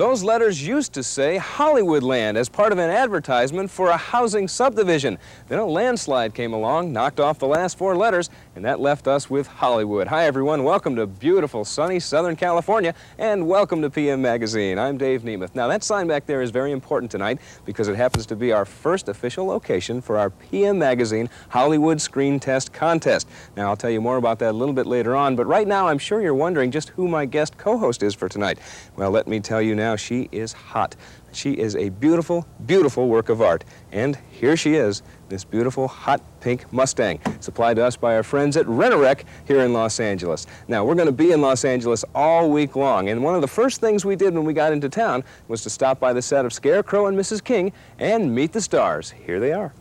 Those letters used to say Hollywoodland as part of an advertisement for a housing subdivision. Then a landslide came along, knocked off the last 4 letters, and that left us with Hollywood. Hi, everyone. Welcome to beautiful, sunny Southern California, and welcome to PM Magazine. I'm Dave Nemeth. Now, that sign back there is very important tonight because it happens to be our first official location for our PM Magazine Hollywood Screen Test Contest. Now, I'll tell you more about that a little bit later on, but right now, I'm sure you're wondering just who my guest co-host is for tonight. Well, let me tell you now, she is hot. She is a beautiful, beautiful work of art. And here she is, this beautiful hot pink Mustang, supplied to us by our friends at Rent-A-Wreck here in Los Angeles. Now, we're going to be in Los Angeles all week long, and one of the first things we did when we got into town was to stop by the set of Scarecrow and Mrs. King and meet the stars. Here they are.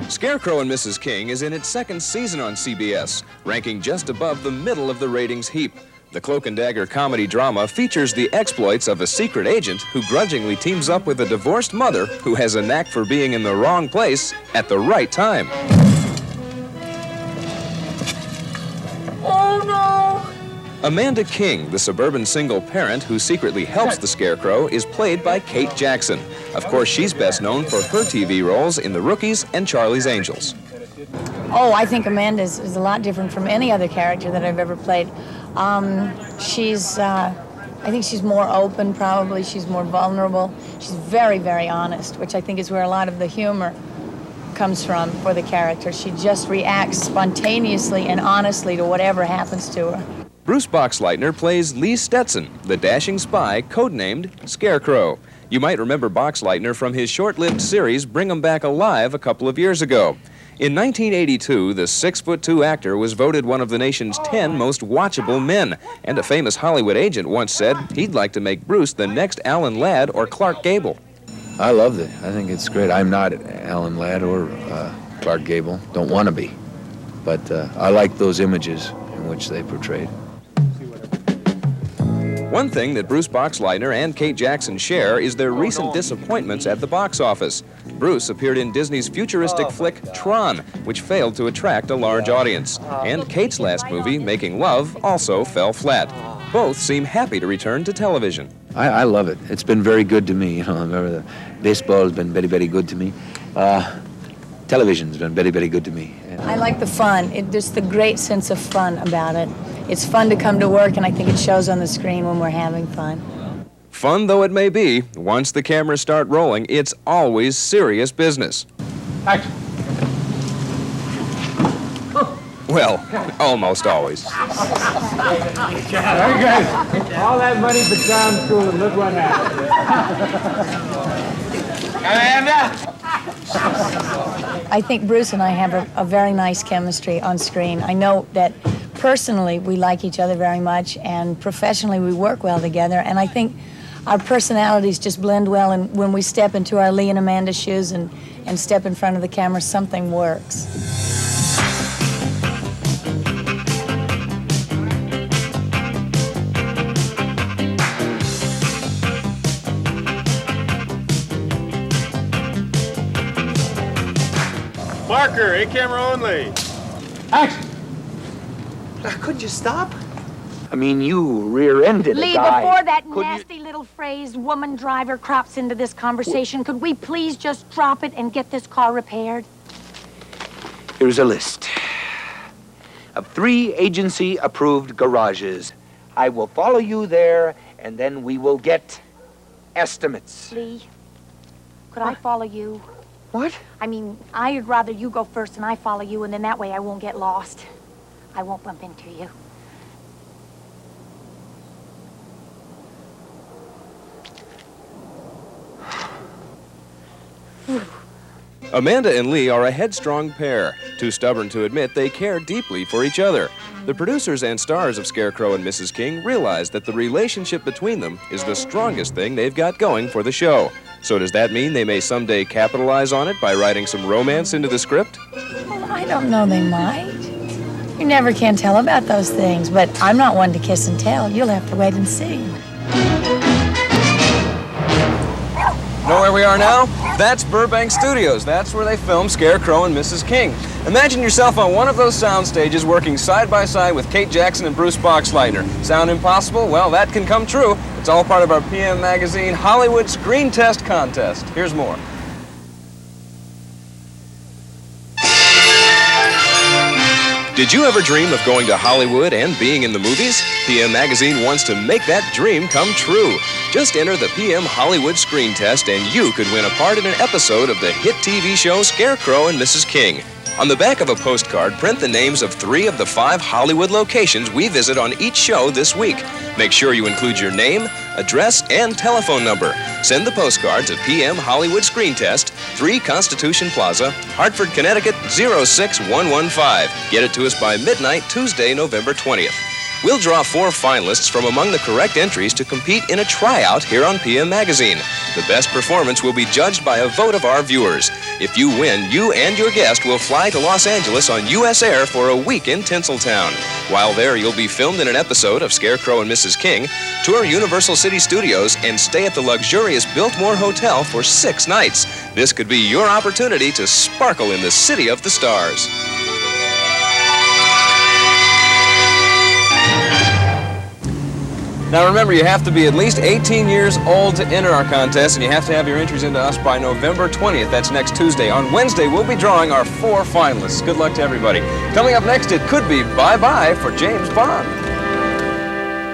Scarecrow and Mrs. King is in its 2nd season on CBS, ranking just above the middle of the ratings heap. The Cloak and Dagger comedy drama features the exploits of a secret agent who grudgingly teams up with a divorced mother who has a knack for being in the wrong place at the right time. Oh, no! Amanda King, the suburban single parent who secretly helps the Scarecrow, is played by Kate Jackson. Of course, she's best known for her TV roles in The Rookies and Charlie's Angels. Oh, I think Amanda is a lot different from any other character that I've ever played. I think she's more open, probably. She's more vulnerable. She's very, very honest, which I think is where a lot of the humor comes from for the character. She just reacts spontaneously and honestly to whatever happens to her. Bruce Boxleitner plays Lee Stetson, the dashing spy codenamed Scarecrow. You might remember Boxleitner from his short-lived series Bring 'Em Back Alive a couple of years ago. In 1982, the 6'2" actor was voted one of the nation's 10 most watchable men, and a famous Hollywood agent once said he'd like to make Bruce the next Alan Ladd or Clark Gable. I loved it. I think it's great. I'm not Alan Ladd or Clark Gable. Don't want to be. But I like those images in which they portrayed. One thing that Bruce Boxleitner and Kate Jackson share is their recent disappointments at the box office. Bruce appeared in Disney's futuristic flick Tron, which failed to attract a large audience. And Kate's last movie, Making Love, also fell flat. Both seem happy to return to television. I love it. It's been very good to me. You know, I remember the baseball has been very, very good to me. Television's been very, very good to me. I like the fun. There's the great sense of fun about it. It's fun to come to work, and I think it shows on the screen when we're having fun. Fun though it may be, once the cameras start rolling, it's always serious business. Action. Well, almost always. Very good. All that money for clown school, and look what happened. Amanda! I think Bruce and I have a very nice chemistry on screen. I know that personally we like each other very much, and professionally we work well together, and I think our personalities just blend well, and when we step into our Lee and Amanda shoes and step in front of the camera, something works. Marker, A-camera only. Action. Couldn't you stop? I mean, you rear-ended Lee, a guy. before that nasty little phrase, woman driver, crops into this conversation, could we please just drop it and get this car repaired? Here's a list of 3 agency-approved garages. I will follow you there, and then we will get estimates. Lee, could I follow you? What? I mean, I'd rather you go first and I follow you, and then that way I won't get lost. I won't bump into you. Amanda and Lee are a headstrong pair, too stubborn to admit they care deeply for each other. The producers and stars of Scarecrow and Mrs. King realize that the relationship between them is the strongest thing they've got going for the show. So does that mean they may someday capitalize on it by writing some romance into the script? Well, I don't know, they might. You never can tell about those things, but I'm not one to kiss and tell. You'll have to wait and see. Know where we are now? That's Burbank Studios. That's where they filmed Scarecrow and Mrs. King. Imagine yourself on one of those sound stages working side by side with Kate Jackson and Bruce Boxleitner. Sound impossible? Well, that can come true. It's all part of our PM Magazine Hollywood Screen Test Contest. Here's more. Did you ever dream of going to Hollywood and being in the movies? PM Magazine wants to make that dream come true. Just enter the PM Hollywood Screen Test and you could win a part in an episode of the hit TV show Scarecrow and Mrs. King. On the back of a postcard, print the names of 3 of the 5 Hollywood locations we visit on each show this week. Make sure you include your name, address, and telephone number. Send the postcard to PM Hollywood Screen Test, 3 Constitution Plaza, Hartford, Connecticut, 06115. Get it to us by midnight Tuesday, November 20th. We'll draw 4 finalists from among the correct entries to compete in a tryout here on PM Magazine. The best performance will be judged by a vote of our viewers. If you win, you and your guest will fly to Los Angeles on U.S. Air for a week in Tinseltown. While there, you'll be filmed in an episode of Scarecrow and Mrs. King, tour Universal City Studios, and stay at the luxurious Biltmore Hotel for 6 nights. This could be your opportunity to sparkle in the city of the stars. Now remember, you have to be at least 18 years old to enter our contest, and you have to have your entries into us by November 20th. That's next Tuesday. On Wednesday, we'll be drawing our 4 finalists. Good luck to everybody. Coming up next, it could be bye-bye for James Bond.